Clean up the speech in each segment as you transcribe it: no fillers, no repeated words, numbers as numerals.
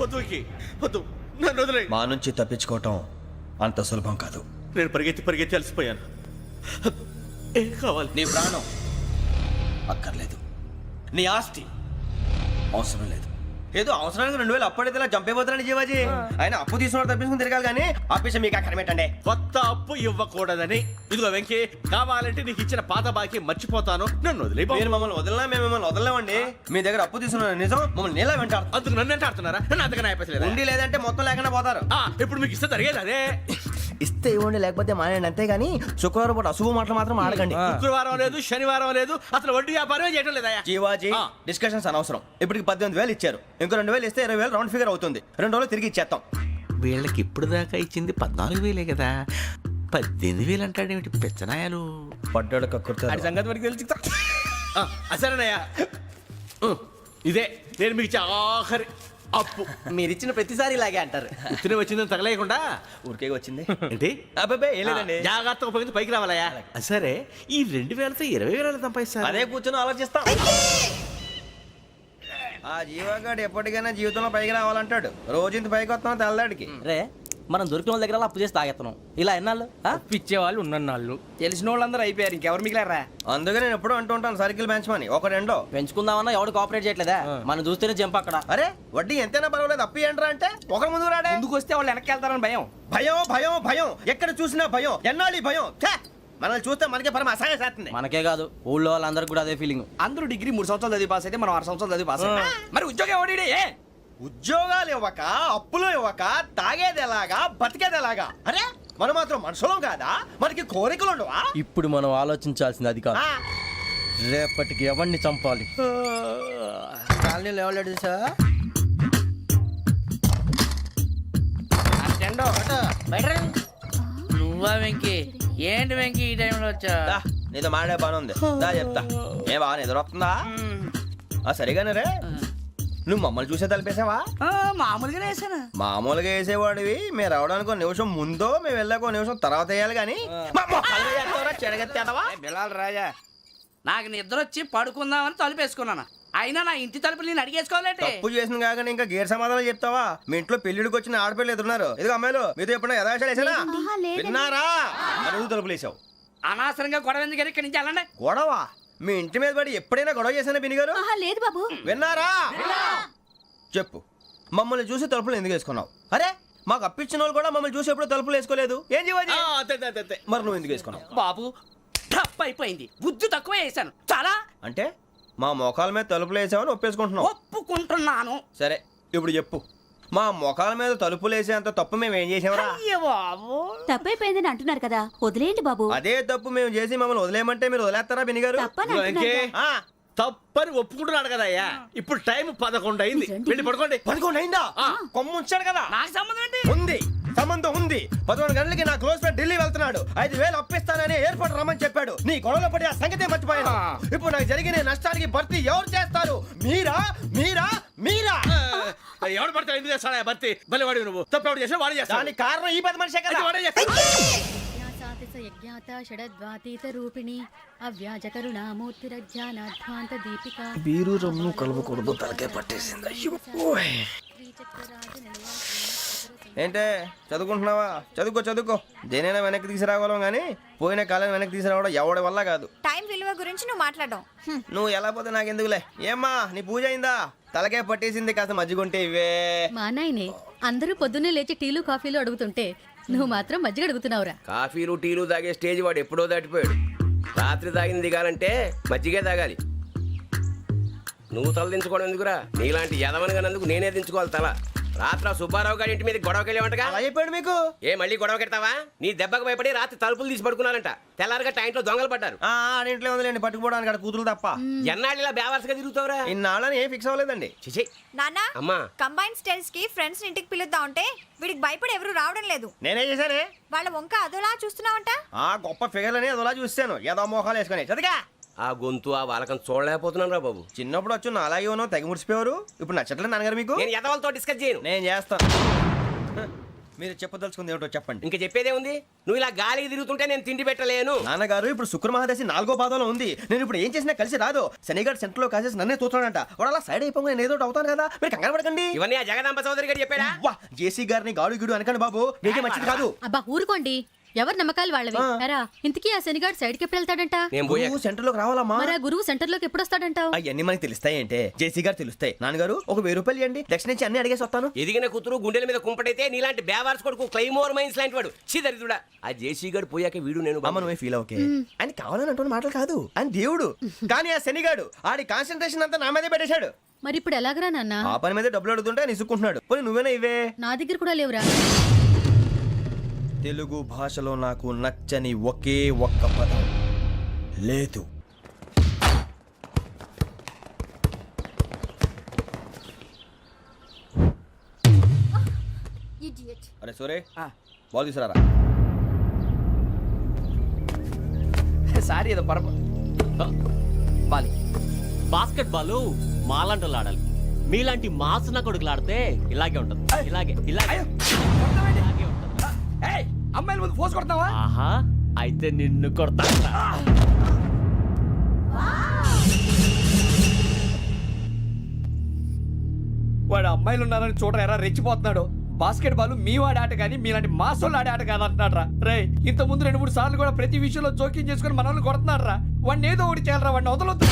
వద్దు వద్దు, నన్ను వదిలే. మా నుంచి తప్పించుకోవటం అంత సులభం కాదు. నేను పరిగెత్తి అలసిపోయాను. ఏం కావాలి? నీ ప్రాణం అక్కర్లేదు, నీ ఆస్తి అవసరం లేదు. ఏదో అవసరానికి 2000 అప్పటిలా చంపేపోతున్నాడు జీవాజీ. ఆయన అప్పు తీసుకున్న తప్పించుకుని తిరగాలి కానీ ఆపేసి మీకు అక్కడ పెట్టండి. కొత్త అప్పు ఇవ్వకూడదని. ఇదిగో వెంకీ, కావాలంటే నీకు ఇచ్చిన పాత బాకీ మర్చిపోతాను, నన్ను వదిలే. మీరు మమ్మల్ని వదిలినా మేము మిమ్మల్ని వదలలేమండి. మీ దగ్గర అప్పు తీసుకున్న నిజం మమ్మల్ని నీలా వెంటాడు. అందుకు నన్ను ఎంత ఆడుతున్నారా? నన్ను అంతగా అయిపోలేదు. ఉండి లేదంటే మొత్తం లేకుండా పోతారు. ఇప్పుడు మీకు ఇస్తే జరిగేది అదే. ఇస్తే ఇవ్వండి, లేకపోతే మానేయండి, అంతేగాని శుక్రవారం పూట అశుభ మాటలు మాత్రం ఆడకండి. శుక్రవారం లేదు, శనివారం లేదు, అసలు వడ్డీ వ్యాపారం చేయటం లేదా? జీవాజీ డిస్కషన్స్ అనవసరం. ఇప్పటికి 18,000 ఇచ్చారు, ఇంకో 2,000 ఇస్తే 20,000 రౌండ్ ఫిగర్ అవుతుంది. 2 రోజులు తిరిగి ఇచ్చేస్తాం. వీళ్ళకి ఇప్పుడు దాకా ఇచ్చింది 14,000 కదా, 18,000 అంటాడేమిటి పెచ్చనాయాలు? పడ్డాడు కక్కుర్తాడు. సంగతి వరకు తెలిసి అసలేనయ్యా, ఇదే నేను మీకు ఇచ్చే ఆఖరి అప్పు. మీరు ఇచ్చిన ప్రతిసారి ఇలాగే అంటారు. ఇతనే వచ్చిందని తగలేయకుండా ఊరికే వచ్చింది ఏంటి? అబ్బాయి ఏం లేదండి. జాగ్రత్తగా ఉపయోగించి పైకి రావాలయ్యా. సరే, ఈ 2,000తో 20,000 సంపాదిస్తారు. అదే కూర్చొని ఆలోచిస్తాం. ఆ జీవగాడు ఎప్పటికైనా జీవితంలో పైకి రావాలంటాడు. రోజు ఇంత పైకి వస్తాం తెల్లడికి. రే, మనం దొరికిన వాళ్ళ దగ్గర అప్పు చేసి తాగెత్తనం. ఇలా ఎన్నాళ్ళు పిచ్చే వాళ్ళు ఉన్నన్నాళ్ళు తెలిసిన వాళ్ళందరూ అయిపోయారు, ఇంకెవరు మిగిలారా? అందుకే నేను ఎప్పుడూ అంటూ ఉంటాను, సర్కిల్ బెంచ్ మని ఒక రెండో పెంచుకుందామన్నా ఎవడు కోఆపరేట్ చేయట్లేదా? మనం చూస్తేనే జంప్ అక్కడ. అరే వడ్డీ ఎంతైనా పర్వాలేదు, అప్పు ఏంట్రా అంటే ఒకరి ముందు రాడే. ముందుకు వస్తే వాళ్ళు వెనక్కి వెళ్తారని భయం. భయం భయం భయం, ఎక్కడ చూసినా భయం. ఎన్నాళ్ళు భయం? మనల్ని చూస్తే మనకే పరమ అసహాయం చేస్తుంది. మనకే కాదు, ఊళ్ళో వాళ్ళందరికీ కూడా అదే ఫీలింగ్. అందరూ డిగ్రీ 3 సంవత్సరాలు చదివి పాస్ అయితే మనం 6 సంవత్సరాలు చదివి పాస్ అయ్యాం. మరి ఉద్యోగం ఎవడి? ఉద్యోగాలు ఇవ్వక, అప్పులు ఇవ్వక, తాగేది ఎలాగా, బతికేది ఎలాగా? అరే మనం మాత్రం మనుషులం కాదా? మనకి కోరికలు ఉండవా? ఇప్పుడు మనం ఆలోచించాల్సింది అది కాదు, రేపటికి ఎవరిని చంపాలి. కాలనీలో ఎవరు సార్? నువ్వా వెంకీ? ఏంటి వెంకీ ఈ టైంలో వచ్చా? నీతో మాడే పని ఉంది, దా చెప్తా. ఏ బాగా నిద్రొస్తుందా? సరిగానే రే, నువ్వు మమ్మల్ని చూసే తలిపేసావా? మామూలుగా వేసాను. మామూలుగా వేసేవాడివి. మేము రావడానికి 1 నిమిషం ముందో, మేము వెళ్ళాక 1 నిమిషం తర్వాత వేయాలి కానీ బిలాల్ రాజా, నాకు నిద్ర వచ్చి పడుకుందామని తలుపేసుకున్నాను. అయినా నా ఇంటి తలుపులు నేను అడిగేసుకోవాలంటే తప్పు చేసిన కాక ఇంకా గేర్ సమాధానం చెప్తావా? మీ ఇంట్లో పెళ్లిడికి వచ్చిన ఆడపిల్లలు ఎదురున్నారు. ఇదిగో అమ్మాయిలు, మీతో ఎప్పుడైనా యథాశాలు వేసానా? విన్నారా? అడుగు తలుపులు వేసావు. అనవసరంగా గొడవ ఎందుకు ఇక్కడి నుంచి వెళ్ళండి. గొడవ? మీ ఇంటి మీద పడి ఎప్పుడైనా గొడవ చేశానా బినిగారు? లేదు బాబు. విన్నారా? చెప్పు, మమ్మల్ని చూసి తలుపులు ఎందుకు వేసుకున్నావు? అరే మాకు అప్పించిన వాళ్ళు కూడా మమ్మల్ని చూసి ఎప్పుడు తలుపులు వేసుకోలేదు. ఏం చేయాలి? మరి నువ్వు ఎందుకు వేసుకున్నావు? బాబు టప్ అయిపోయింది, బుద్ధి తక్కువ వేసాను చాలా. అంటే మా మోకాల మీద తలుపులు వేసామని ఒప్పేసుకుంటున్నావు? ఒప్పుకుంటున్నాను. సరే ఇప్పుడు చెప్పు, మా మొఖాల మీద తలుపులు వేసేంత తప్పు మేము ఏం చేసామరా? తప్పైపోయిందని అంటున్నారు కదా, వదిలేయండి బాబు. అదే తప్పు మేము చేసి మమ్మల్ని వదిలేయమంటే మీరు వదిలేస్తారా బినిగారు? తప్పని ఒప్పుకుంటున్నాడు కదా అయ్యా. ఇప్పుడు టైం 11 అయింది, వెళ్ళి పడుకోండి. 11 అయిందా? కొమ్ము ఉంచాడు కదా. నాకు సంబంధం ఏంటి? ఉంది, సంబంధం ఉంది. 11 గంటలకి నా క్లోజ్ ఫ్రెండ్ ఢిల్లీ వెళ్తున్నాడు. 5,000 అప్పిస్తానని ఎయిర్పోర్ట్ రమ్మని చెప్పాడు. నీ గొడవలో పడి ఆ సంగతే మర్చిపోయాను. ఇప్పుడు నాకు జరిగిన నష్టానికి భర్తీ ఎవరు చేస్తారు? మీరా మీరా మీరా? ఎవడు పడితే ఎందుకు చేస్తాడా భర్తీ? భలే వాడి నువ్వు. తప్పు ఎవడు చేసా వాడు చేస్తా. దానికి కారణం ఈ 10 మనిషే కదా. వాడే చేస్తా. బీరు రమ్ము కలవకూడదు, తలకే పట్టేసింది. ఏంటే చదువుకుంటున్నావా? చదువుకో. దేనైనా వెనక్కి తీసుకురావాలం కానీ పోయిన కాలం వెనక్కి తీసుకురావడం ఎవడి వల్ల కాదు. టైం విలువ గురించి నువ్వు మాట్లాడడం. నువ్వు ఎలా పోతే నాకెందుకులే. ఏమ్మా నీ పూజ అయిందా? తలకే పట్టేసింది, కాస్త మజ్జిగుంటే ఇవే. మా నాయనే అందరూ పొద్దున్నే లేచి టీలు కాఫీలు అడుగుతుంటే నువ్వు మాత్రం మజ్జిగ అడుగుతున్నావురా. కాఫీలు టీలు తాగే స్టేజ్ వాడు ఎప్పుడో దాటిపోయాడు. రాత్రి తాగింది దిగాలంటే మజ్జిగే తాగాలి. నువ్వు తల దించుకోవడం ఎందుకురా? నీలాంటి యదవనగానందుకు నేనే దించుకోవాలి తల. రాత్రి సుబ్బారావు గారి ఇంటి మీద గొడవకి వెళ్ళేవంటగా. అలా చెప్పాడు మీకు? ఏ మళ్ళీ గొడవ కెడతావా? నీ దెబ్బకు భయపడి రాత్రి తలుపులు తీసి పడుకున్నారంట. తెల్లారగా టైంట్లో దొంగలు పడ్డారు. ఆడింట్లో ఉందిలేండి, పట్టుకుపోవడానికి అక్కడ కూతురు తప్ప. ఎన్నాళ్ళు ఇలా బేవర్స్గా తిరుగుతావురా? ఇన్నాళ్ళని ఏం ఫిక్స్ అవ్వలేదండి. చిచి నాన్న, అమ్మా, కంబైన్ స్టైల్స్ కి ఫ్రెండ్స్ ఇంటికి పిలుద్దాం అంటే వీడికి భయపడి ఎవరు రావడం లేదు. నేనే చేశానే. వాళ్ళ వంక అదోలా చూస్తున్నావంట. గొప్ప ఫిగర్ అని అదోలా చూస్తాను. ఏదో మోహాలు వేసుకొని చదిగా. ఆ గొంతు ఆ వాలకం చూడలేకపోతున్నాను రా బాబు. చిన్నప్పుడు వచ్చి నా అలాగే ఉన్నావు, తెగ ముడిచిపోయారు. ఇప్పుడు నచ్చట్లేదు నాన్నగారు మీకు? నేను యదవలతో డిస్కస్ చేయను. నేను చేస్తాను. మీరు చెప్పదలుచుకుంది ఏమిటో చెప్పండి. ఇంకా చెప్పేదే ఉంది. నువ్వు ఇలా గాలికి తిరుగుతుంటే నేను తిండి పెట్టలేను. నాన్నగారు ఇప్పుడు శుక్ర మహాదశి 4వ పాదంలో ఉంది. నేను ఇప్పుడు ఏం చేసినా కలిసి రాదు. శనిగారు సెంటర్ లో కాసేసి నన్నే చూస్తాడంట. వాడు అలా సైడ్ అయిపోయి నేను ఏదో ఒకటి అవుతాను కదా, మీరు కంగారు పడకండి. ఇవన్నీ ఆ జగదాంబ చౌదరి గారు చెప్పాడా? వా, జేసీ గారిని గాడు గిడు అనకండి బాబు, మీకే మంచిది కాదు. అబ్బా ఊరుకోండి, ఎవరి నమ్మకాలు వాళ్ళవి. ఎరా ఇంతకీ ఆ శనిగాడు సైడ్కి ఎప్పుడు వెళ్తాడంట? నేను పోయా. నువ్వు సెంటర్ లోకి రావాలమ్మా. మరి ఆ గురువు సెంటర్ లోకి ఎప్పుడు వస్తాడంటావు? అవన్నీ మనకి తెలుస్తాయి అంటే జేసీ గారు తెలుస్తాయి. నాన్నగారు ఒక 1000 రూపాయలు ఇవ్వండి, దక్షిణ నుంచి అన్ని అడిగేసి వస్తాను. ఎదిగిన కూతురు గుండెల మీద కుంపటైతే నీలాంటి బేవార్స్ కొడుకు క్లైమోర్ మైన్స్ లాంటి వాడు దరిద్రుడా. ఆ జేసీ గారు పోయాక వీడు నేను అమ్మ నువ్వే ఫీల్ ఓకే. ఆయన కావాలని అంటున్న మాటలు కాదు, ఆయన దేవుడు. కానీ ఆ శనిగాడు ఆడి కాన్సన్ట్రేషన్ అంతా నా మీదే పెట్టేశాడు. మరి ఇప్పుడు ఎలాగరా నాన్న? ఆ పని మీద డబ్బులు అడుగుతుంటే నిసుక్కుంటున్నాడు. పోనీ నువ్వేనా ఇవే? నా దగ్గర కూడా లేవురా. తెలుగు భాషలో నాకు నచ్చని ఒకే ఒక్క పదం లేదు. అరే సోరే, బాల్ తీసుకురారా. సారీ ఏదో పరప బాలి. బాస్కెట్ బాల్ మాలాంటి వాళ్ళు ఆడాలి. మీలాంటి మాసున కొడుకులు ఆడితే ఇలాగే ఉంటది. ఇలాగే ఇలాగే ఇలాగే ఉంటది. ఏయ్, అమ్మాయిల ముందు ఫోర్స్ కొడతావా? ఆహా, అయితే నిన్ను కొడతా. వాడు అమ్మాయిలు ఉన్నారని చూడరా ఎరా రెచ్చిపోతున్నాడు. బాస్కెట్ బాల్ మీ వాడి ఆట కానీ మీలాంటి మాసోళ్ళు ఆడే ఆట కాదు అంటున్నాడు రా. రే, ఇంత ముందు 2-3 సార్లు కూడా ప్రతి విషయంలో జోక్యం చేసుకుని మన వాళ్ళు కొడుతున్నాడు రా. వాడిని ఏదో ఒకటి చేయాలరా, వాడిని వదలొద్దు.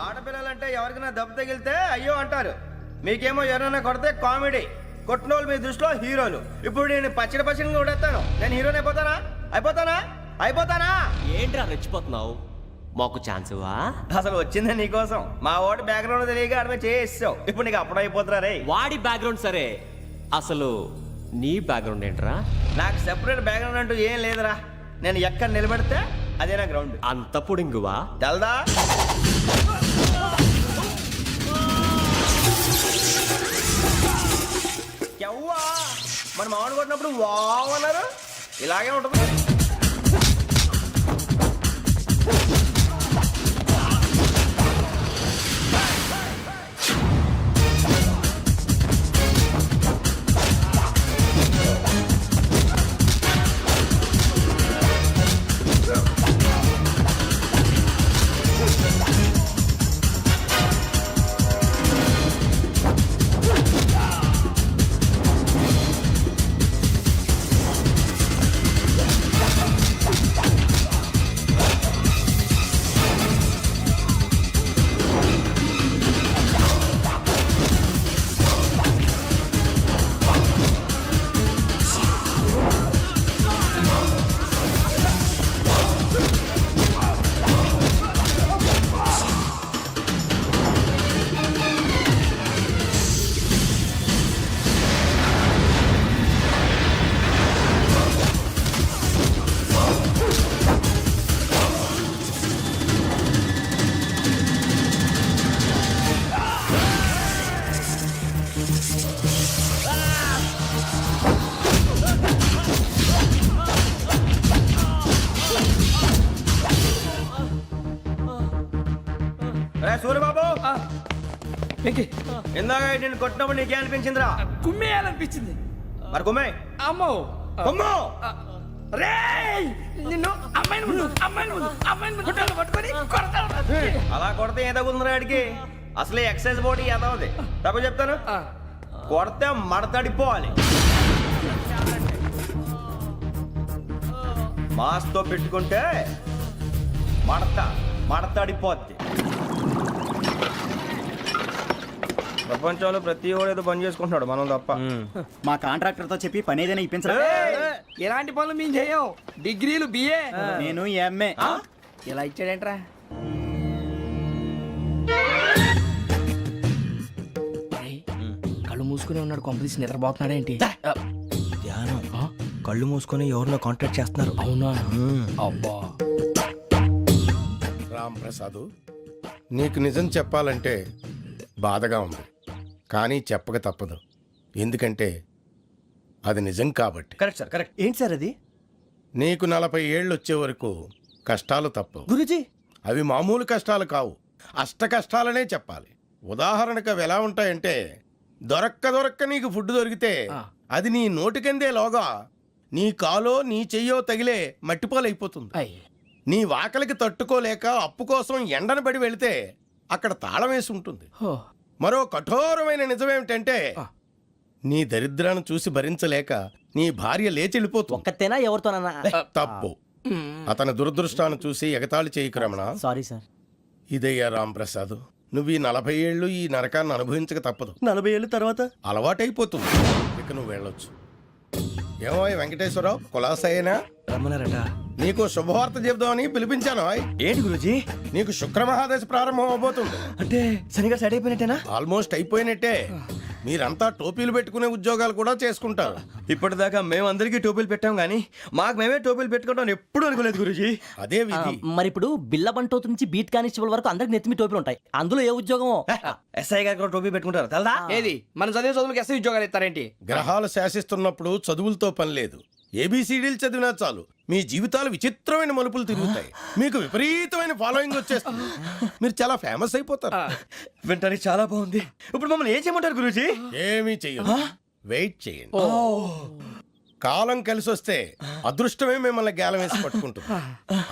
ఆడపిల్లలంటే ఎవరికైనా దెబ్బ తగిలితే అయ్యో అంటారు, మీకేమో ఎవరైనా కొడితే కామెడీ. కొట్టినోళ్ళు మీ దృష్టిలో హీరోలు. ఇప్పుడు నేను పచ్చడి కొడేస్తాను, నేను హీరోని అయిపోతానా? ఏంట్రా రెచ్చిపోతున్నావు? మాకు ఛాన్స్ ఇవ్వా? అసలు వచ్చిందే నీకోసం. మా ఓటు బ్యాక్గ్రౌండ్ తెలియక ఆడమే చేసావు. ఇప్పుడు నీకు అప్పుడు అయిపోతున్నా రే. వాడి బ్యాక్గ్రౌండ్ సరే, అసలు నీ బ్యాక్గ్రౌండ్ ఏంట్రా? నాకు సెపరేట్ బ్యాక్గ్రౌండ్ అంటూ ఏం లేదురా. నేను ఎక్కడ నిలబెడితే అదే నా గ్రౌండ్. అంత పుడింగువా? తెల్దా? ఎవ్వా, మన మామిడి కొట్టినప్పుడు వావ్ అన్నారు, ఇలాగే ఉంటుంది. సూర్యబాబు, ఇందాక నేను కొట్టినప్పుడు నీకే అనిపించిందిరా? కుమ్మేయాలనిపించింది. మరి కుమ్మే. అమ్మో కుమ్మో. రేయ్, నిన్ను అమ్మాయిని పట్టుకొని కొడతాను. అలా కొడితే ఏ తగ్గుతుందిరా ఆడికి? అసలే ఎక్సైజ్ బాడీ ఏదవుది. తక్కువ చెప్తాను, కొడితే మడతడిపోవాలి. మాస్తో పెట్టుకుంటే మడతడిపోద్ది. ప్రపంచంలో ప్రతి వాడు ఏదో పని చేసుకుంటున్నాడు, మనం తప్ప. మా కాంట్రాక్టర్ తో చెప్పి పని ఏదైనా ఇప్పించరా? ఎలాంటి పనులు మేము చేయం. డిగ్రీలు బిఏ, నేను ఎంఏ. ఇలా ఇచ్చాడేంట్రా? కళ్ళు మూసుకునే ఉన్నాడు, కొంపదీసి నిద్రపోతున్నాడేంటి? కళ్ళు మూసుకొని ఎవరినో కాంటాక్ట్ చేస్తున్నారు. అవునా? అబ్బా. రామ్ ప్రసాద్, నీకు నిజం చెప్పాలంటే బాధగా ఉంది, కానీ చెప్పక తప్పదు. ఎందుకంటే అది నిజం కాబట్టి. Correct sir, correct. ఏంటి సార్ అది? నీకు 40 ఏళ్ళు వచ్చే వరకు కష్టాలు తప్పవు. గురూజీ, అవి మామూలు కష్టాలు కావు, అష్ట కష్టాలనే చెప్పాలి. ఉదాహరణకు అవి ఎలా ఉంటాయంటే, దొరక్క నీకు ఫుడ్ దొరికితే అది నీ నోటికందే లోగా నీ కాలో నీ చెయ్యో తగిలే మట్టిపాలైపోతుంది. నీ వాకలికి తట్టుకోలేక అప్పు కోసం ఎండను పడి వెళితే అక్కడ తాళం వేసి ఉంటుంది. మరో కఠోరమైన నిజమేమిటంటే, నీ దరిద్రాన్ని చూసి భరించలేక నీ భార్య లేచి వెళ్ళిపోతుంది. ఒక్కతేనా ఎవరితోనన్నా? తప్పు. అతని దురదృష్టాన్ని చూసి ఎగతాళి చేయకు రమణ. Sorry sir. ఇదయ్యా రాంప్రసాద్, నువ్వు ఈ 40 ఏళ్ళు ఈ నరకాన్ని అనుభవించక తప్పదు. 40 ఏళ్ళ తర్వాత అలవాటైపోతుంది. ఇక నువ్వు వెళ్ళొచ్చు. ఏమో వెంకటేశ్వరరావు, కులాసైనా రమ్మన్నారట. నీకు శుభవార్త చెబుదామని పిలిపించాను. ఏంటి గురూజీ? నీకు శుక్రమహాదశ ప్రారంభం అవబోతుంది. అంటే శనిగా సెట్ అయిపోయినట్టేనా? ఆల్మోస్ట్ అయిపోయినట్టే. మీరంతా టోపీలు పెట్టుకునే ఉద్యోగాలు కూడా చేసుకుంటారు. ఇప్పటిదాకా మేము అందరికీ టోపీలు పెట్టాం కానీ మాకు మేమే టోపీలు పెట్టుకుంటాం ఎప్పుడు అనుకోలేదు గురూజీ. అదే విధి. మరి ఇప్పుడు బిల్ల బంటోతు నుంచి బీట్ కానిస్టేబుల్ వరకు అందరికి నెత్తిమి టోపీలు ఉంటాయి. అందులో ఏ ఉద్యోగమో? ఎస్ఐ గారు కూడా టోపీ పెట్టుకుంటారు తెలదా? ఏది మన చదివే చదువులకు ఎస్ఐ ఉద్యోగాలు ఇస్తారేంటి? గ్రహాలు శాసిస్తున్నప్పుడు చదువులతో పని లేదు. ఏబిసిడీలు చదివినా చాలు మీ జీవితాలు విచిత్రమైన మలుపులు తిరుగుతాయి. మీకు విపరీతమైన ఫాలోయింగ్ వచ్చేస్తుంది. మీరు చాలా ఫేమస్ అయిపోతారు. వింటానికి చాలా బాగుంది. ఇప్పుడు మమ్మల్ని ఏం చేయమంటారు గురూజీ? ఏమీ చెయ్యదు, వెయిట్ చేయండి. కాలం కలిసి వస్తే అదృష్టమే మిమ్మల్ని గేలం వేసి పట్టుకుంటుంది.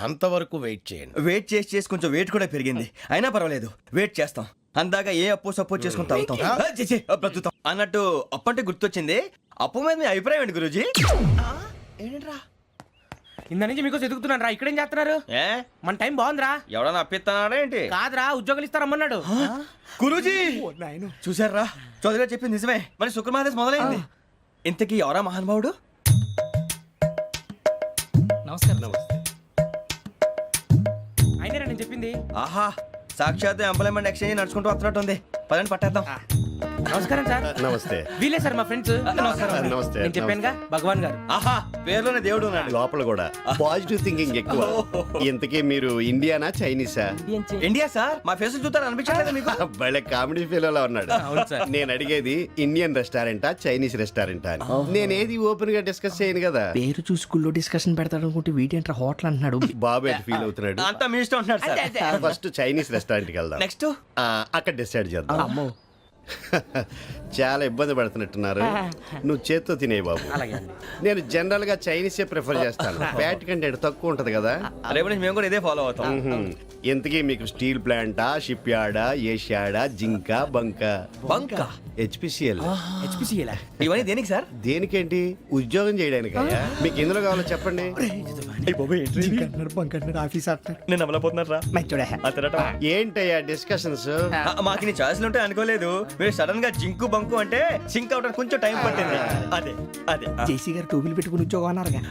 అంతవరకు వెయిట్ చేయండి. వెయిట్ చేసి కొంచెం వెయిట్ కూడా పెరిగింది. అయినా పర్వాలేదు, వెయిట్ చేస్తాం. అందాక ఏ అప్పు సపోర్ట్ చేసుకుని తాగుతాం, బ్రతుకుతాం అన్నట్టు. అప్పు అంటే గుర్తొచ్చింది. అప్పు మీద మీ అభిప్రాయం ఏంటి గురూజీ? ఏంటరా ఇంత నుంచి మీకు ఎదుగుతున్నాను రా. ఇక్కడేం చేస్తున్నారు? మన టైం బాగుందిరా. ఎవడన్నా అప్పిస్తున్నాడా ఏంటి? కాదురా, ఉద్యోగాలు ఇస్తారమ్మన్నాడు గురూజీ. చూసారా, చౌదరిగా చెప్పింది నిజమే. మరి శుక్రమాదేశ్ మొదలైంది. ఇంతకీ ఎవరా మహానుభావుడు? నమస్కారం. అయినా నేను చెప్పింది. ఆహా, సాక్షాత్ ఎంప్లాయ్మెంట్ ఎక్స్చేంజ్ నడుచుకుంటూ వస్తున్నట్టు ఉంది. పదండి పట్టేద్దాం. నమస్కారం సార్. నమస్తే. వీలే సార్ మా ఫ్రెండ్స్. నమస్తే. నేను చెప్పానుగా, భగవాన్ గారు. ఆహా, పేరులోనే దేవుడు ఉన్నాడు. లోపల కూడా పాజిటివ్ థింకింగ్ ఎక్కువ. ఇంతకీ మీరు ఇండియానా చైనీసా? India sir. మా ఫేస్ చూస్తారు అనిపించలేదు మీకు? భలే కామెడీ ఫీల్ ఉన్నాడు. నేను అడిగేది ఇండియన్ రెస్టారెంటా చైనీస్ రెస్టారెంటా అని. నేనేది ఓపెన్ గా డిస్కస్ చేయను కదా. పేరు చూసి స్కూల్లో డిస్కషన్ పెడతాడు అనుకుంటే వీటేంట్రా హోటల్ అంటున్నాడు. బాబు ఎట్ ఫీల్ అవుతున్నాడు. అంతా మీ ఇష్టం ఉంటున్నాడు సార్. ఫస్ట్ చైనీస్ రెస్టారెంట్ కి వెళ్దాం. నెక్స్ట్ అక్కడ డిసైడ్ చేద్దాం. చాలా ఇబ్బంది పడుతున్నట్టున్నారు. నువ్వు చేత్తో తినే బాబు. నేను జనరల్ గా చైనీసే ప్రిఫర్ చేస్తాను. ఫ్యాట్ కంటెంట్ తక్కువ ఉంటది కదా. రేపు నుంచి మేము కూడా ఇదే ఫాలో అవుతాం. ఎంతకీ మీకు స్టీల్ ప్లాంటా, షిప్ యార్డా, ఏషియాడా, జింక, బంకా? బంకా, హెచ్పిసిఎల్. ఇవన్నీ దేనికి సార్? దేనికేంటి? ఉద్యోగం చేయడానికి. మీకు ఎందులో కావాలో చెప్పండి. నేను అమలపోతున్నా. ఏంటయ్యా డిస్కషన్స్? మాకు నీ ఛాయిస్లు ఉంటాయి అనుకోలేదు. మీరు సడన్ గా జింకు బంకు అంటే సింక్ అవడానికి కొంచెం టైం పట్టింది. అదే అదే జేసీ గారు టోపీలు పెట్టుకుని ఉద్యోగం అన్నారుగా.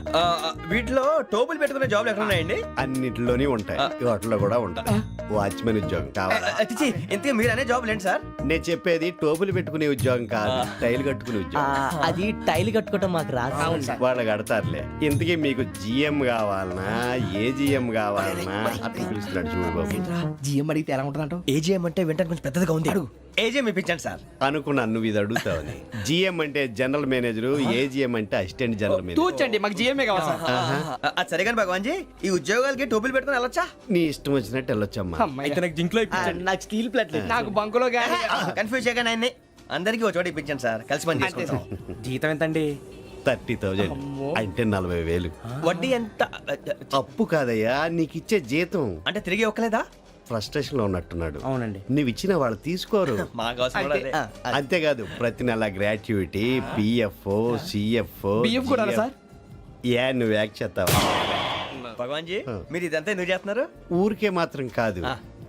వీటిలో టోపులు పెట్టుకునే జాబ్లు ఎక్కడ ఉన్నాయండి? అన్నిటిలోనే ఉంటాయి, వాటిలో కూడా ఉంటాయి. వాచ్మెన్ ఉద్యోగం కావాలా? ఇంతకీ మీరు అనే జాబ్ ఏంటి సార్? నేను చెప్పేది టోపులు పెట్టుకునే ఉద్యోగం కాదు, టైల్ కట్టుకునే ఉద్యోగం. అది టైల్ కట్టుకోవటం మాకు రాదు. వాళ్ళు కడతారులే. ఇంతకీ మీకు జిఎం కావాలనా, ఏ జిఎం కావాలనా? అట్లా పిలుస్తున్నాడు చూడు బాబు. జిఎం అడిగితే ఎలా ఉంటుందంట? ఏజీఎం అంటే వెంటనే కొంచెం పెద్దదిగా ఉంది. అడుగు. ఏజీఎం ఇప్పించండి సార్. అనుకున్నాను నువ్వు ఇది అడుగుతావని. జిఎం అంటే జనరల్ మేనేజర్, ఏజిఎం అంటే అసిస్టెంట్ జనరల్ మేనేజర్. తూచండి, మాకు జిఎంఏ కావాలి సార్. అది సరే కానీ భగవాన్ జీ, ఈ ఉద్యోగాలకి టోపులు పెట్టుకుని వెళ్ళొచ్చా? నీ ఇష్టం వచ్చినట్టు వెళ్ళొచ్చమ్మా. అయితే నాకు జింక్లో నాకు స్టీల్ ప్లేట్. నాకు బంకులో గానీ. కన్ఫ్యూజ్ చేయగానే ఆయన్ని అందరికీ ఒక చోట ఇప్పించండి సార్. కలిసి పని చేసుకుంటాం. జీతం ఎంతండి? 30,000 అంటే 40,000. వడ్డీ ఎంత? అప్పు కాదయ్యా, నీకు ఇచ్చే జీతం. అంటే తిరిగి ఒక్కలేదా? ఫ్రస్ట్రేషన్ లో ఉన్నట్టున్నాడు. అవునండి. నువ్వు ఇచ్చిన వాళ్ళు తీసుకోరు. మాకు అవసరం కూడా అదే. అంతేకాదు ప్రతి నెల గ్రాట్యుటీ, పిఎఫ్, సిఎఫ్. బియ్యం కూడా సార్? ఏ నువ్వు యాక్ట్ చేస్తావా? భగవాన్ జీ, మీరు ఇదంతా ఎందుకు చేస్తున్నారు? ఊరికే మాత్రం కాదు,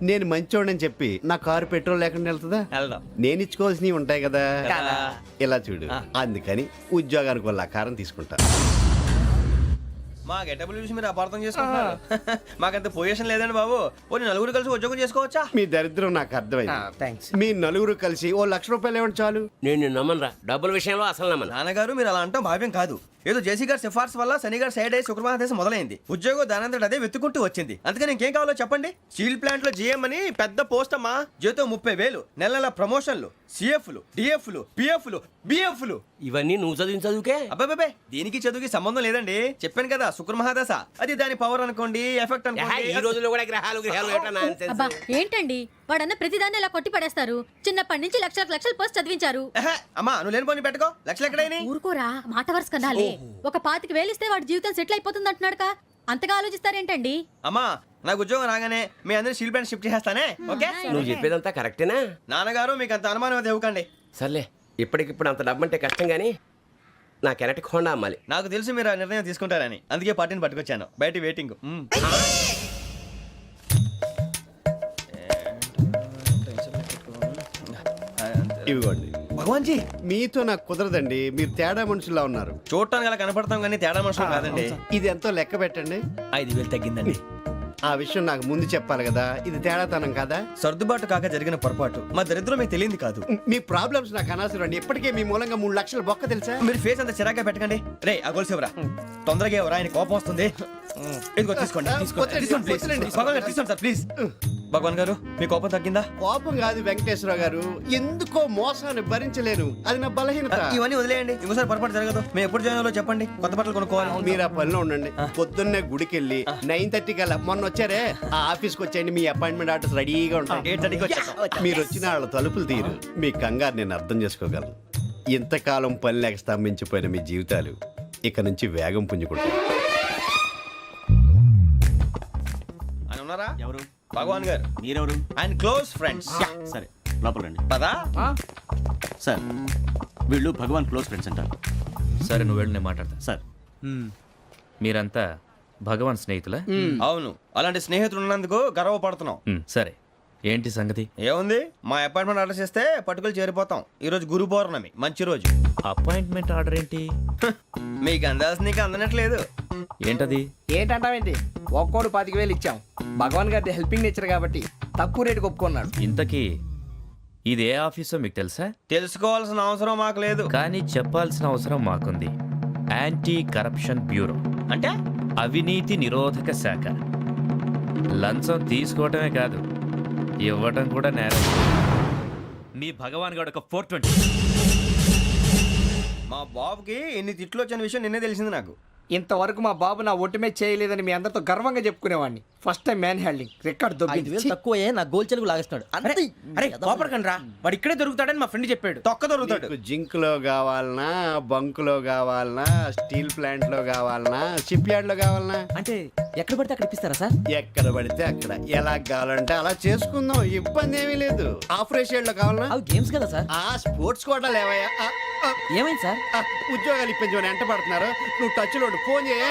నేను మంచోడని చెప్పి నా కారు పెట్రోల్ లేకుండా వెళ్తుందా? వెళ్దాం. నేను ఇచ్చుకోవాల్సినవి ఉంటాయి కదా. కదా. ఇలా చూడు, అందుకని ఉద్యోగానికి వాళ్ళ ఆకారం తీసుకుంటా. మా గెటబుల్ చూసి మీరు అపార్థం చేసుకుంటున్నారు. మాకంత పొజిషన్ లేదండి బాబు. ఓ నలుగురు కలిసి ఉద్యోగం చేసుకోవచ్చా? మీ దరిద్రం నాకు అర్థమైంది. మీ నలుగురు కలిసి ఓ 1,00,000 రూపాయలు ఇవ్వండి చాలు. నేను నమ్మనరా, డబ్బుల విషయంలో అసలు నమ్మను. నాన్నగారు మీరు అలా అంటాం భావ్యం కాదు. ఏదో జేసీ గారి సిఫార్సు వల్ల శని గారు సైడ్ అయ్యి శుక్రమహాదేశం మొదలైంది. ఉద్యోగం దానంతటి అదే వెతుకుంటూ వచ్చింది. అందుకని ఇంకేం కావాలో చెప్పండి. స్టీల్ ప్లాంట్ లో జీఎం అని పెద్ద పోస్ట్ అమ్మా. జీతం 30,000, నెల నెల ప్రమోషన్లు, సిఎఫ్లు, డిఎఫ్లు, పిఎఫ్లు, బిఎఫ్లు. ఇవన్నీ నువ్వు చదివిన చదువుకే. అబ్బాబే దీనికి చదువుకి సంబంధం లేదండి. చెప్పాను కదా శుక్రమహాదశ. అది దాని పవర్ అనుకోండి, ఎఫెక్ట్ అనుకోండి. ఈ రోజుల్లో కూడా గ్రహాలు ఏటా nonsense. అబ్బా ఏంటండి వాడన్న ప్రతిదాన్ని ఇలా కొట్టి పడేస్తారు. చిన్నప్పటి నుంచి లక్షల పోస్ట్ చదివించారు. అమ్మా నువ్వు లేని పోనీ పెట్టుకో. లక్షలు ఎక్కడైనా ఊరుకోరా, మాట వరుస కనాలి. ఒక 25,000 ఇస్తే వాడి జీవితం సెటిల్ అయిపోతుంది అంటున్నాడుగా. అంతగా ఆలోచిస్తారేంటండి? అమ్మా నాకు ఉద్యోగం రాగానే మీ అందరూ స్టీల్ ప్లాంట్ షిఫ్ట్ చేస్తానే. ఓకే నువ్వు చెప్పేదంతా కరెక్టేనా? నాన్నగారు మీకు అంత అనుమానం అయితే ఇవ్వకండి. సర్లే, ఇప్పటికిప్పుడు అంత డబ్బు అంటే కష్టం కానీ నా కెనటిక్ హోండా అమ్మాలి. నాకు తెలుసు మీరు ఆ నిర్ణయం తీసుకుంటారని, అందుకే పార్టీని పట్టుకొచ్చాను. బయట వెయిటింగ్. ఇవిగోండి. భగవాన్ జీ మీతో నాకు కుదరదండి, మీరు తేడా మనుషుల్లా ఉన్నారు. చూడటానికి అలా కనపడతాం కానీ తేడా మనుషులు కాదండి. ఇది ఎంతో లెక్క పెట్టండి. 5,000 తగ్గిందండి. ఆ విషయం నాకు ముందు చెప్పాలి కదా, ఇది తేడాతనం కదా. సర్దుబాటు కాక జరిగిన పొరపాటు. మా దరిద్రం మీకు తెలియంది కాదు. మీ ప్రాబ్లమ్స్ నాకు అనవసరం అండి. ఇప్పటికే మీ మూలంగా 3 లక్షల బొక్క తెలుసా. మీరు ఫేస్ అంత చిరాగ్గా పెట్టకండి. రే ఆ గొలుసు ఎవరా? తొందరగా ఎవరా? ఆయన కోపం వస్తుంది. ఇదిగో తీసుకోండి. తీసుకోండి ప్లీజ్. భగవాన్ గారు తీసుకోండి సార్ ప్లీజ్. భగవాన్ గారు మీ కోపం తగ్గిందా? కోపం కాదు వెంకటేశ్వరరావు గారు, ఎందుకో మోసాన్ని భరించలేను. అది నా బలహీనత. ఇవన్నీ వదిలేయండి. ఇంకోసారి పొరపాటు జరగదు. మేము ఎప్పుడు జాయిన్ అవ్వాలో చెప్పండి. కొత్త బట్టలు కొనుక్కోవాలి. మీరు ఆ పనిలో ఉండండి. పొద్దున్నే గుడికి వెళ్ళి 9:30 కల్లా, మొన్న వచ్చారే ఆ ఆఫీస్కి వచ్చేయండి. మీ అపాయింట్మెంట్ ఆర్డర్స్ రెడీగా ఉంటాయి. 8:30కి వచ్చేస్తాం. మీరు వచ్చిన వాళ్ళ తలుపులు తీరు. మీ కంగారు నేను అర్థం చేసుకోగలను. ఇంతకాలం పని లేక స్తంభించిపోయిన మీ జీవితాలు ఇక నుంచి వేగం పుంజుకుంటాయి. ఆయన ఉన్నారా? ఎవరు? భగవాన్ గారు. మీరెవరు? ఆయన క్లోజ్ ఫ్రెండ్స్. సరే లోపల రండి. పదా సార్ వీళ్ళు భగవాన్ క్లోజ్ ఫ్రెండ్స్ అంటారు. సరే నువ్వు వెళ్ళి నేను మాట్లాడతా. సార్ మీరంతా భగవాన్ స్నేహితులా? అవును, అలాంటి స్నేహితులు ఉన్నందుకు గర్వపడుతున్నాం. సరే ఏంటి సంగతి? ఏముంది, మా అపాయింట్మెంట్ ఆర్డర్ చేస్తే పట్టుకులు చేరిపోతాం. ఈ రోజు గురు పౌర్ణమి, మంచి రోజు. అపాయింట్మెంట్ ఆర్డర్ ఏంటి? మీకు అందాల్సి నీకు అందనట్లేదు. ఏంటది? ఏంటంటావేంటి? ఒక్కోడు 25,000 ఇచ్చాం. భగవాన్ గారి హెల్పింగ్ నేచర్ కాబట్టి తక్కువ రేటుకి ఒప్పుకున్నాడు. ఇంతకీ ఇది ఏ ఆఫీసో మీకు తెలుసా? తెలుసుకోవాల్సిన అవసరం మాకు లేదు, కానీ చెప్పాల్సిన అవసరం మాకుంది. యాంటీ కరప్షన్ బ్యూరో అంటే అవినీతి నిరోధక శాఖ. లంచం తీసుకోవటమే కాదు, ఇవ్వటం కూడా నేరం. మీ భగవాన్ గారు ఒక 420. మా బాబుకి ఎన్ని తిట్లు వచ్చిన విషయం నిన్నే తెలిసింది నాకు. ఇంతవరకు మా బాబు నా ఒట్టుమే చేయలేదని మీ అందరితో గర్వంగా చెప్పుకునేవాడిని. First time man handing record 5,000 తక్కువే నా గోల్ చెలుగు లాగేస్తున్నాడు. అరే కోపడకండి రా, వాడు ఇక్కడే దొరుకుతాడని మా ఫ్రెండ్ చెప్పాడు. తొక్క దొరుకుతాడు. మీకు జింక్ లో కావాలనా, బంక్ లో కావాలనా, స్టీల్ ప్లాంట్ లో కావాలనా, షిప్ యార్డ్ లో కావాలనా? అంటే ఎక్కడ పడితే అక్కడ ఇప్పిస్తారా సార్? ఎక్కడ పడితే అక్కడ, ఎలా కావాలంటే అలా చేసుకుందాం. ఇబ్బంది ఏమీ లేదు. ఆపరేషన్ లో కావాలనా? అవి గేమ్స్ కదా సార్. ఆ స్పోర్ట్స్ కోటా లేవయ్యా. ఏమైంది సార్? ఉద్యోగాలు ఇప్పించమని ఎంట పడుతున్నారు. నువ్వు టచ్ లో ఫోన్ చేయ.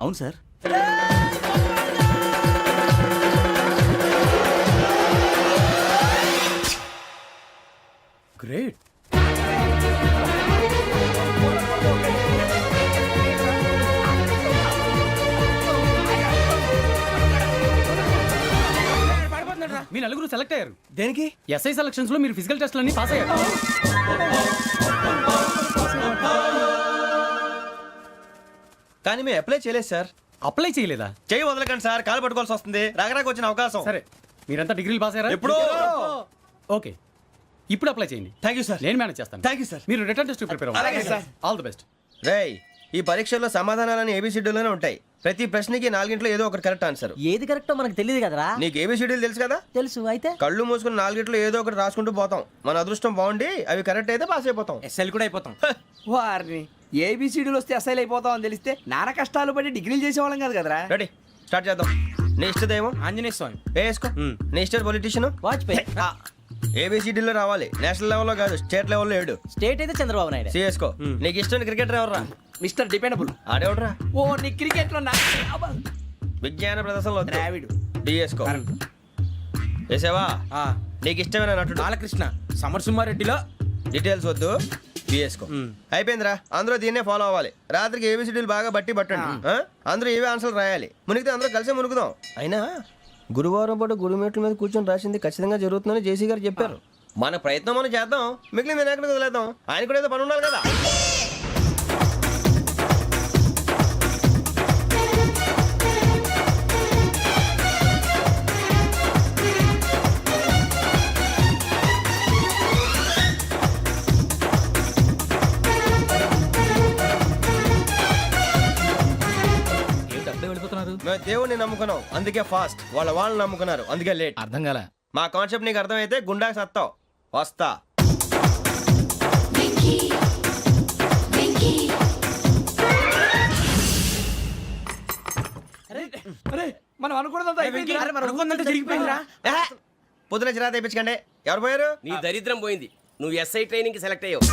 అవును సార్. గ్రేట్. ముగ్గురు సెలెక్ట్ అయ్యారు. దేనికి? ఎస్ఐ సెలక్షన్స్ లో మీరు ఫిజికల్ టెస్ట్ అన్ని పాస్ అయ్యారు. కానీ మేము అప్లై చేయలేదు సార్. అప్లై చేయలేదా? చేయి వదలకండి సార్, కాలు పట్టుకోవాల్సి వస్తుంది. రాగరాకు వచ్చిన అవకాశం. సరే, మీరంతా డిగ్రీలు పాస్ అయ్యారా? ఎప్పుడో. ఓకే, ఇప్పుడు అప్లై చేయండి. Thank you sir. నేను మేనేజ్ చేస్తాను. Thank you sir. మీరు రిటర్న్ టెస్ట్ ప్రిపేర్ అలాగే అవ్వండి. సార్. All the best. రేయ్, ఈ పరీక్షల్లో సమాధానాలని ఏబిసిడ్యూల్లోనే ఉంటాయి. ప్రతి ప్రశ్నకి 4 ఏదో ఒకటి కరెక్ట్ ఆన్సర్. ఏది కరెక్టో మనకు తెలియదు కదరా. నీకు ఏబిసిడ్యూల్ తెలుసు కదా? తెలుసు. అయితే కళ్ళు మూసుకుని 4 ఏదో ఒకటి రాసుకుంటూ పోతాం. మన అదృష్టం బాగుండి అవి కరెక్ట్ అయితే పాస్ అయిపోతాం. ఎస్ఎల్ కూడా అయిపోతాం. వారిని ఏబిసిడీలు వస్తే ఎస్ఐలు అయిపోతాం అని తెలిస్తే నాన్న కష్టాలు పడి డిగ్రీలు చేసేవాళ్ళం కాదు కదరా. రెడీ, స్టార్ట్ చేద్దాం. నీ ఇష్టదేమో ఆంజనేయ స్వామి. వేసుకో. నీ ఇష్ట పొలిటీషియన్ వాజ్పేయి. ఏబిసిడీలో రావాలి. నేషనల్ లెవెల్లో కాదు, స్టేట్ లెవెల్లో 7. స్టేట్ అయితే చంద్రబాబు నాయుడు. సిఎస్కో. నీకు ఇష్టం క్రికెటర్ ఎవర్రా? Mister dependable. ఆడేవడరా? ఓ, నీ క్రికెట్ లో విజ్ఞాన ప్రదర్శనలో ద్రావిడు. డిఎస్కో. వేసావా? నీకు ఇష్టమైన నటుడు? బాలకృష్ణ. సమర్సింహారెడ్డిలో డీటెయిల్స్ వద్దు, బిఎస్కో. అయిపోయిందిరా. అందరూ దీన్నే ఫాలో అవ్వాలి. రాత్రికి ఏబిసిడీలు బాగా బట్టి పట్టండి. అందరూ ఏవే ఆన్సర్లు రాయాలి. మునిగితే అందరూ కలిసి మునుగుదాం. అయినా గురువారం పాటు గురుమేట్ల మీద కూర్చొని రాసింది ఖచ్చితంగా జరుగుతుందని జేసీ గారు చెప్పారు. మన ప్రయత్నం మనం చేద్దాం, మిగిలింది నేను ఎక్కడికి వదిలేద్దాం. ఆయన కూడా ఏదో పని ఉండాలి కదా. మేము దేవుడిని నమ్ముకున్నాం, అందుకే ఫాస్ట్. వాళ్ళని నమ్ముకున్నారు, అందుకే లేట్. అర్థం కాల. మా కాన్సెప్ట్ నీకు అర్థమైతే గుండాకి సత్తావు. వస్తా. మనం అనుకున్నదంతా జరిగిపోయిందిరా. పొద్దున చిరా తెప్పించకండి. ఎవరు పోయారు? నీ దరిద్రం పోయింది. నువ్వు ఎస్ఐ ట్రైనింగ్ సెలెక్ట్ అయ్యావు.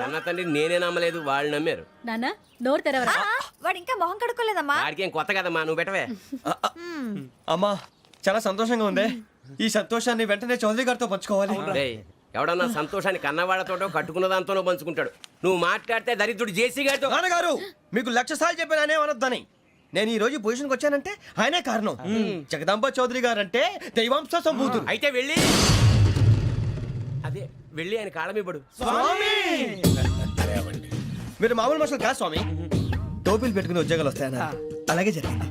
అన్న తండ్రి నేనే నమ్మలేదు, వాళ్ళు నమ్మారు. నాన్న నోరు తెరవరా. వాడు ఇంకా మొహం కడుక్కోలేదమ్మా. వాడికి ఏం కొత్త కదమ్మా, నువ్వు పెట్టవే. అమ్మా, చాలా సంతోషంగా ఉంది. ఈ సంతోషాన్ని వెంటనే చౌదరి గారితో పంచుకోవాలి. డేయ్, ఎవడన్నా సంతోషాన్ని కన్నవాళ్లతోటో కట్టుకున్న దాంతోనో పంచుకుంటాడు. నువ్వు మాట్లాడితే దరిద్రుడు జేసీ గారితో. నాన్నగారు, మీకు 1,00,000 సార్లు చెప్పానే అనొద్దని. నేను ఈ రోజు పొజిషన్కి వచ్చానంటే ఆయనే కారణం. జగదాంబ చౌదరి గారు అంటే దైవాంశ సంభూతుడు. అయితే వెళ్ళి అదే వెళ్ళి ఆయన కాళ్ళమివ్వడు. మీరు మామూలు మనుషులు కాదు స్వామి. టోపీలు పెట్టుకుని ఉద్యోగాలు వస్తాయన్నారు, అలాగే జరిగింది.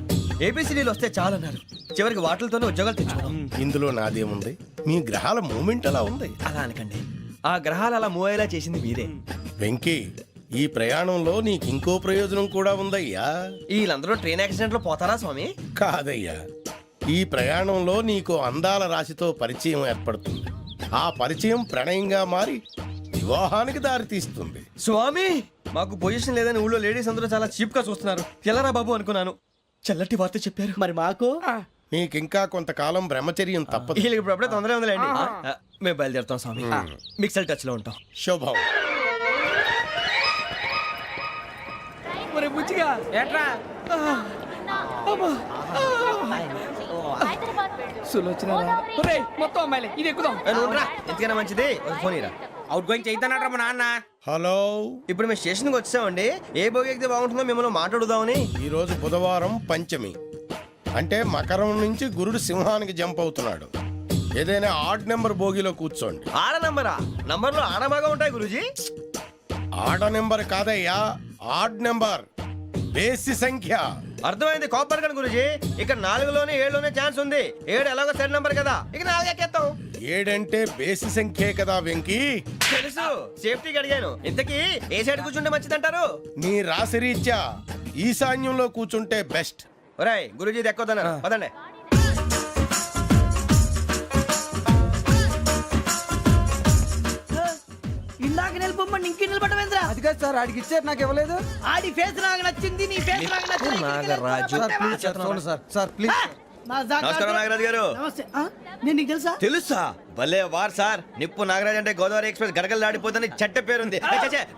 ఏబిసిడీలు వస్తే చాలన్నారు, చివరికి వాటిలతోనే ఉద్యోగాలు తెచ్చుకున్నాం. ఇందులో నాదేముంది? మీ గ్రహాల మూమెంట్ అలా ఉంది. అలా అనకండి, ఆ గ్రహాలు అలా మూవ్ అయ్యేలా చేసింది మీరే. వెంకీ, ఈ ప్రయాణంలో నీకు ఇంకో ప్రయోజనం కూడా ఉందయ్యా. వీళ్ళందరూ ట్రైన్ యాక్సిడెంట్ లో పోతారా స్వామి? కాదయ్యా, ఈ ప్రయాణంలో నీకు అందాల రాశితో పరిచయం ఏర్పడుతుంది. ఆ పరిచయం ప్రణయంగా మారి వివాహానికి దారితీస్తుంది. స్వామి, మాకు పొజిషన్ లేదని ఊళ్ళో లేడీస్ అందరూ చాలా చీప్ గా చూస్తున్నారు. ఎలారా బాబు అనుకున్నాను. చల్లటి వార్త చెప్పారు. మరి మాకు నీకింకా కొంతకాలం బ్రహ్మచర్యం తప్పదు. వీళ్ళకి ఇప్పుడు అప్పుడే తొందరగా ఉందిలేండి. మేము బయలుదేరుతాం స్వామి. మిక్సెల్ టచ్ లో ఉంటాం. శుభం. బుచ్చిగా ఏట్రా మొత్తం అమ్మాయిలే, ఇది ఎక్కుదాం. ఎందుకైనా మంచిది ఫోన్ ఇరా. అవుట్ గోయింగ్ చేద్దానట్రా మా నాన్న. హలో, ఇప్పుడు మేము స్టేషన్కి వచ్చామండి. ఏ బోగి ఎక్కితే బాగుంటుందో మిమ్మల్ని మాట్లాడుదామని. ఈరోజు బుధవారం పంచమి, అంటే మకరం నుంచి గురుడు సింహానికి జంప్ అవుతున్నాడు. ఏదైనా ఆడ్ నెంబర్ బోగిలో కూర్చోండి. ఆడ నంబరా? నంబర్లో ఆడ బాగా ఉంటాయి గురూజీ. ఆడ నెంబర్ కాదయ్యా, ఆడ్ నెంబర్, బేసి సంఖ్య. అర్థమైంది. కాపర్ కానీ గురూజీ, ఇక్కడ 4లోనే 7లోనే ఛాన్స్ ఉంది. 7 ఎలాగో సెడ్ నంబర్ కదా, ఇక 4 ఎక్కేస్తాం. 7 అంటే బేసి సంఖ్యే కదా వెంకీ. తెలుసు, సేఫ్టీకి అడిగాను. ఇంతకీ ఏ సైడ్ కూర్చుంటే మంచిదంటారు? నీ రాశి రీత్యా ఈశాన్యంలో కూర్చుంటే బెస్ట్. ఒరేయ్, గురూజీ దెక్కొద్దన్నారు, పదండి. ఇందాక నిలబొమ్మని ఇంకే నిలబడమేంద్రా? అది కాదు సార్, ఆడికి ఇచ్చారు, నాకు ఇవ్వలేదు. ఆడి ఫేస్ నాకు నచ్చింది, నీ ఫేస్ నాకు నచ్చింది. నాగరాజు. Sir please. నమస్కారం నాగరాజు గారు. నమస్తే. నేను నీకు తెలుసా? తెలుసా? భలే వార్ సార్. నిప్పు నాగరాజ్ అంటే గోదావరి ఎక్స్ప్రెస్ గడగలు దాడిపోతుంది చెట్ట పేరుంది.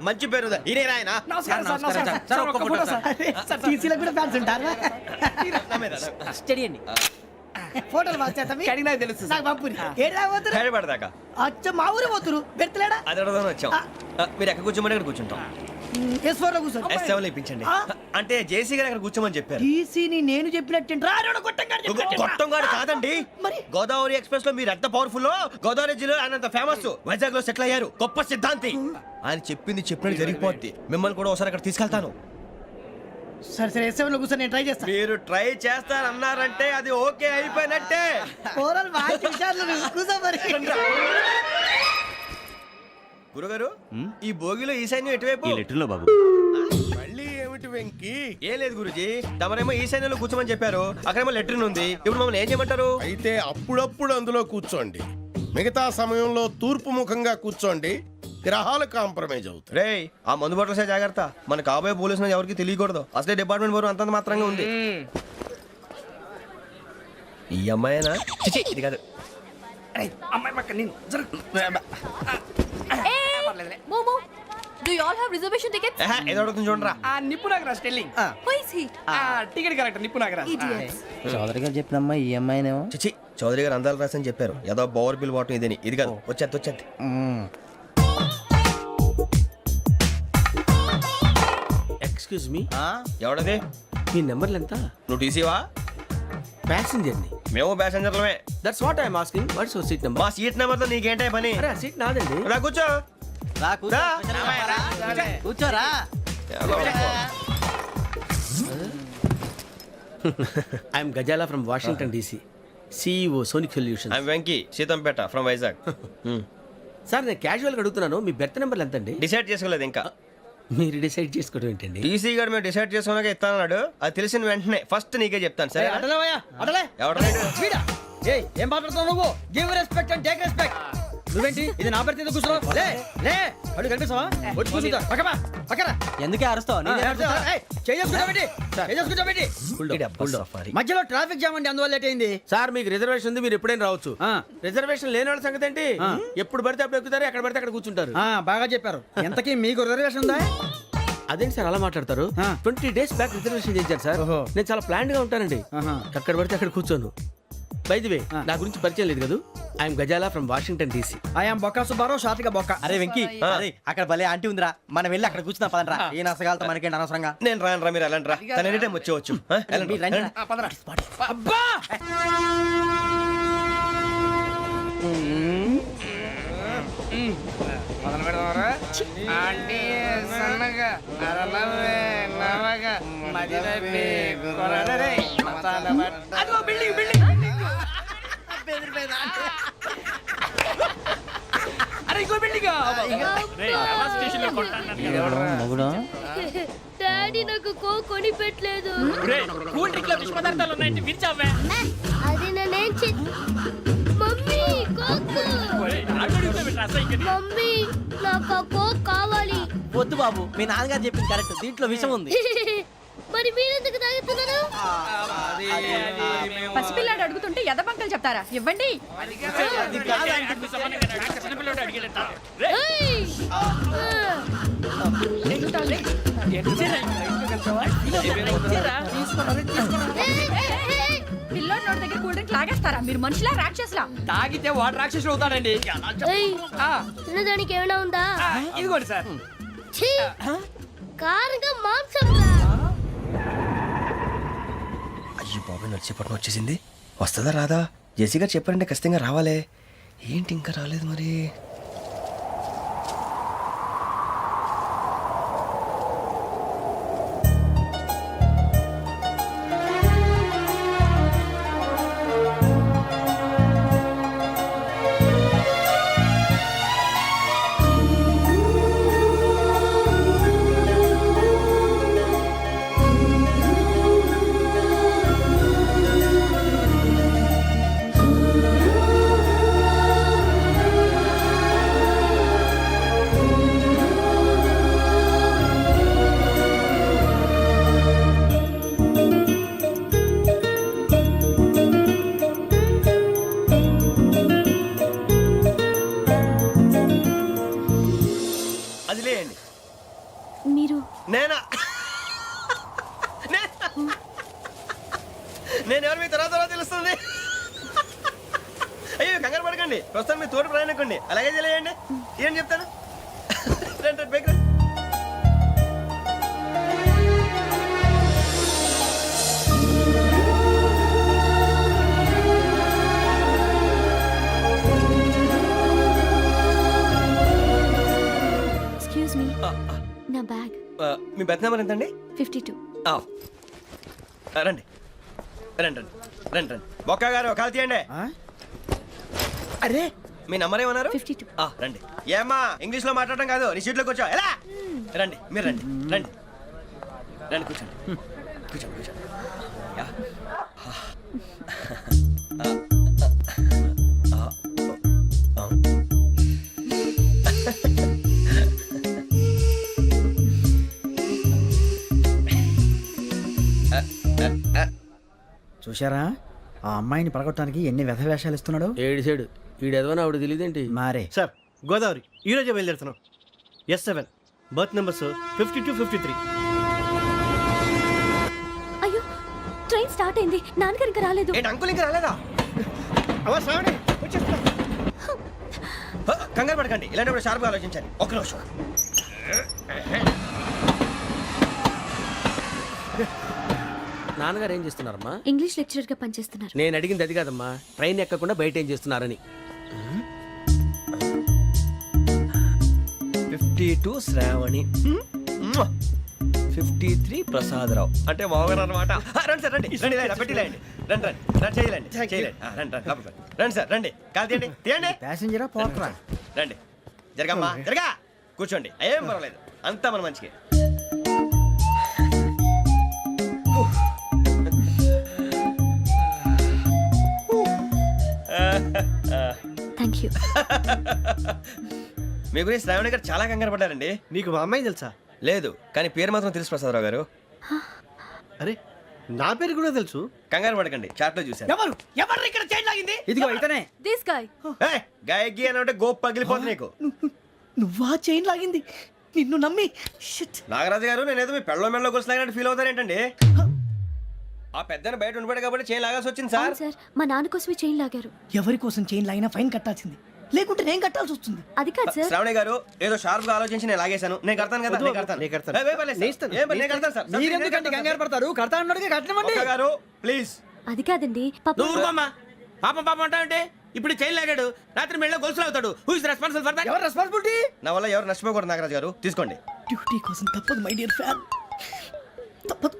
మంచి పేరు. ఇదే ఆయన. నమస్కారం సార్. నమస్కారం సార్. ఒక్క ఫోటో సార్. సార్ టీసీలో కూడా ఫ్యాన్స్ ఉంటారా? స్టడీ అండి. ఫోటోలు పాస్ చేస్తాం. కడిగినా తెలుసు నాకు పంపుని. ఏడా పోతురు? హైదరాబాద్ దాకా. అచ్చ మా ఊరు పోతురు. పెడతలేడా? అది అడగదామని వచ్చాం. మీరు ఎక్కడ కూర్చోమని అక్కడ కూర్చుంటాం. S4 లో కూర్చో. S7 లో ఇప్పించండి అంటే జేసీ గారు అక్కడ కూర్చోమని చెప్పారు. టీసీని నేను చెప్పినట్టు గొట్టం గారు కాదండి, గోదావరి ఎక్స్ప్రెస్ లో మీరు ఎంత పవర్ఫుల్, గోదావరి జిల్లా ఆయన ఫేమస్, వైజాగ్ లో సెటిల్ అయ్యారు, గొప్ప సిద్ధాంతి. ఆయన చెప్పింది చెప్పినట్టు జరిగిపోద్ది. మిమ్మల్ని కూడా ఒకసారి అక్కడ తీసుకెళ్తాను. సరే సరే S7 లో కూర్చో, నేను ట్రై చేస్తాను. మీరు ట్రై చేస్తారన్నారంటే అది ఓకే అయిపోయినట్టే. ఓవరాల్ బాగా చూశారు, కూర్చో మరి. గురుగారు ఈ భోగిలో ఈశాన్యం ఎటువైపు? లెటర్లో బాబు. మళ్ళీ ఏమిటి వెంకీ? ఏం లేదు గురుజీ, తమరేమో ఈశాన్యంలో కూర్చోమని చెప్పారు, అక్కడేమో లెటర్ ఉంది. ఇప్పుడు మమ్మల్ని ఏం చేయమంటారు? అయితే అప్పుడప్పుడు అందులో కూర్చోండి, మిగతా సమయంలో తూర్పు ముఖంగా కూర్చోండి. గ్రహాలు కాంప్రమైజ్ అవుతాయి. రే ఆ మందు బట్టలసే జాగ్రత్త, మన కాబోయే పోలీసులు ఎవరికి తెలియకూడదు. అసలే డిపార్ట్మెంట్ బోరు అంతంత మాత్రంగా ఉంది. ఈ అమ్మాయినా? చిచి, ఇది కాదు. అమ్మాయి పక్క నేను మోమో do you all have reservation tickets? ఏదో అడుగుతుంది చూడరా. ఆ నిప్పు Nagaraj telling. Who is he? Ticket correct నిప్పు నాగరాజ్. చౌదరి గారు చెప్పినమ్మా ఈ అమ్మాయినేమో. చిచి, చౌదరి గారు అందాలు రాసని చెప్పారు. ఏదో బోర్ బిల్ వాటం ఇదని. ఇది కాదు, వచ్చేది. Excuse me, ఎవడది? మీ నెంబర్లు ఎంత? నువ్వు టీసీవా? ప్యాసింజర్ ని. మేము ప్యాసెంజర్లమే. That's what I'm asking. What's your seat number? మా సీట్ నెంబర్ తో నీకేంటే పని? అరే ఆ సీట్ నాదండి. రా కూర్చో. రా. కూర్చోరా. I'm Gazala from Washington DC, CEO sonic solution. I'm Venky, Seethampeta from Vizag. Sir నేను క్యాజువల్గా అడుగుతున్నాను, మీ బెర్త్ నెంబర్లు ఎంత అండి? డిసైడ్ చేసుకోలేదు ఇంకా. మీరు డిసైడ్ చేసుకోవడం ఏంటండి? టీసీ గారు మేము డిసైడ్ చేసుకున్నాక ఇస్తానన్నాడు. అది తెలిసిన వెంటనే ఫస్ట్ నీకే చెప్తాను. సరే ఎవడ? ఏం మాట్లాడుతున్నావు నువ్వు? Give respect and take respect. నువ్వేంటి ఇది నా పరిస్థితి కూర్చున్నావు? లే లే, అడుగు కనిపిస్తావా? వచ్చి కూర్చుంటా. పక్కన ఎందుకే అరుస్తావు? మధ్యలో ట్రాఫిక్ జామ్ అండి, అందువల్ల లేట్ అయింది. సార్ మీకు రిజర్వేషన్ ఉంది, మీరు ఎప్పుడైనా రావచ్చు. రిజర్వేషన్ లేని వాళ్ళ సంగతి ఏంటి? ఎప్పుడు పడితే అప్పుడు ఎక్కుతారు, ఎక్కడ పడితే అక్కడ కూర్చుంటారు. బాగా చెప్పారు. ఎంతకీ మీకు రిజర్వేషన్ ఉందా? అదేంటి సార్ అలా మాట్లాడతారు? 20 days బ్యాక్ రిజర్వేషన్ చేశారు సార్. నేను చాలా ప్లాన్డ్ గా ఉంటానండి. అక్కడ పడితే అక్కడ కూర్చోను. బై ది వే, నా గురించి పరిచయం లేదు కదా. I'm Gazala from Washington DC. I'm Bokka Subbarao, షార్ట్గా బొక్క. అరే వెంకీ, అక్కడ భలే ఆంటీ ఉందిరా, మనం వెళ్ళి అక్కడ కూర్చున్నా పదండ్రా. ఏ నసగాలతో మనకేంటి అనవసరంగా. నేను రాను రా, మీరు వెళ్ళండి రా. తన ఎనీ టైం వచ్చేవచ్చు. అబ్బా మొదలు పెడదామరా? ఆంటీ సన్నగా అరలవే నవగా మదిరపి కొరడరే మతాల బట్ట. అదిగో బిల్డింగ్ బిల్డింగ్. అరే ఇంకో బిల్డింగ్. డాడీ నాకు కోక్ కొని పెట్టలేదు. కూల్ డ్రింక్ లో విష పదార్థాలు ఉన్నాయండి, విరిచావే. అది నేనేం మమ్మీ కోక్. మమ్మీ నాకు కోక్ కావాలి. వద్దు బాబు, మీ నాన్నగారు చెప్పింది కరెక్ట్, దీంట్లో విషయం ఉంది. మరి మీరెందుకు తాగుతున్నారు? పసిపిల్లాడు అడుగుతుంటే ఎదబంకలు చెప్తారా? ఇవ్వండి. పిల్లోడి నోటి దగ్గర కూల్ డ్రింక్ లాగేస్తారా? మీరు మనుషులా రాక్షసులా? తాగితే వాడు రాక్షసుడు అవుతాడండి. తినడానికి ఏమైనా ఉందా? ఇదిగోండి సార్. కారంగా మాంసం. అయ్యి బాబాయ్, నడిచేపట్నం వచ్చేసింది. వస్తుందా రాదా? జేసీ గారు చెప్పారంటే ఖచ్చితంగా రావాలే. ఏంటి ఇంకా రాలేదు మరి? మీరు నేనా? నేను ఎవరు మీ తర్వాత తెలుస్తుంది. అయ్యో కంగారు పడకండి, ప్రస్తుతం మీ తోటి ప్రయాణకండి. అలాగే తెలియండి. ఏం చెప్తాను. నా బ్యాగ్ మీ బెత్ నెంబర్ ఎంతండి? 52. ఆ, రండి రండి రండి రండి రండి బొక్క గారు కాల్ తీయండి. అరే మీ నంబర్ ఏమన్నారు? 52. రండి. ఏమ్మా ఇంగ్లీష్ లో మాట్లాడడం కాదు, నీ సీట్లో కూర్చో. ఎలా రండి, మీరు రండి రండి రండి కూర్చోండి కూర్చోండి కూర్చోండి. యా. చూశారా ఆ అమ్మాయిని పడగొట్టడానికి ఎన్ని వ్యధ వేషాలు ఇస్తున్నాడు. ఏడు సైడు ఈడెదవని ఆవిడ తెలియదేంటి. మారే సార్ గోదావరి ఈ రోజే బయలుదేరుతున్నాం. S7 berth numbers 52, 53. అయ్యో ట్రైన్ స్టార్ట్ అయింది. నాన్నగారు ఇంకా రాలేదు. ఏంటి అంకుల్ ఇంకా రాలేదా? కంగారు పడకండి, ఇలాంటప్పుడు షార్ప్గా ఆలోచించండి. ఒక్క నిమిషం. నాన్నగారు ఏం చేస్తున్నారమ్మా? ఇంగ్లీష్ లెక్చరర్ గా పనిచేస్తున్నారు. నేను అడిగింది అది కాదమ్మా, ట్రైన్ ఎక్కకుండా బయట ఏం చేస్తున్నారని. 52 శ్రావణి, 53 ప్రసాదరావు అంటే మామగారు అనమాట. రండి సార్ రండి రండి, ఇలా పెట్టి లేండి. రండి రండి రండి, చేయలేండి చేయలేండి. రండి రండి లోపలికి రండి. రండి సార్ రండి, కాలు తీయండి తీయండి. ప్యాసింజరా పోట్రా. రండి జరగమ్మా జరగా, కూర్చోండి. ఏం పర్వాలేదు, అంతా మన మంచికి. Thank you. మీ గురించి శ్రావణి గారు చాలా కంగారు పడ్డారండి. నీకు మా అమ్మాయి తెలుసా? లేదు, కానీ పేరు మాత్రం తెలుసు ప్రసాదరావు గారు. అరే నా పేరు కూడా తెలుసు. కంగారు పడకండి, చాట్లో చూశాను. ఎవరు ఎవరు ఇక్కడ చైన్ లాగింది? ఇదిగో ఇతనే. This guy. గాయకి అని అంటే గోప్ పగిలిపోతుంది నీకు. నువ్వా చైన్ లాగింది? నిన్ను నమ్మి షిట్. నాగరాజు గారు, నేనేదో మీ పెళ్ళ మెళ్ళలో గురిసిలాగినట్టు ఫీల్ అవుతారేంటండి? ఆ పెద్దని బయట ఉండిపోయాడు కాబట్టి చైన్ లాగాల్సి వచ్చింది సార్. సార్ మా నాన్న కోసమే చైన్ లాగారు. ఎవరి కోసం చైన్ లాగినా ఫైన్ కట్టాల్సింది, లేకుంటే నేను కట్టాల్సి వస్తుంది. అది కాదు సార్. శ్రావణి గారు ఏదో షార్ప్ గా ఆలోచించి నేను లాగేశాను. నేను కడతాను కదా, నేను కడతాను. నేను కడతాను సార్. మీరెందుకంటే కంగారు పడతారు? కడతా అన్నాడుగా కట్టమండి. ఒక్క గారు ప్లీజ్. అది కాదండి పాప. నువ్వు ఊరుకోమ్మా. పాపం పాపం అంటావంటే ఇప్పుడు చైన్ లాగాడు, రాత్రి మెళ్ళ గొలుసులు అవుతాడు. Who is responsible for that? ఎవరు రెస్పాన్సిబిలిటీ? నా వల్ల ఎవరు నష్టపోకూడదు నాగరాజు గారు, తీసుకోండి. డ్యూటీ కోసం తప్పదు మై డియర్ ఫ్యాన్, తప్పదు.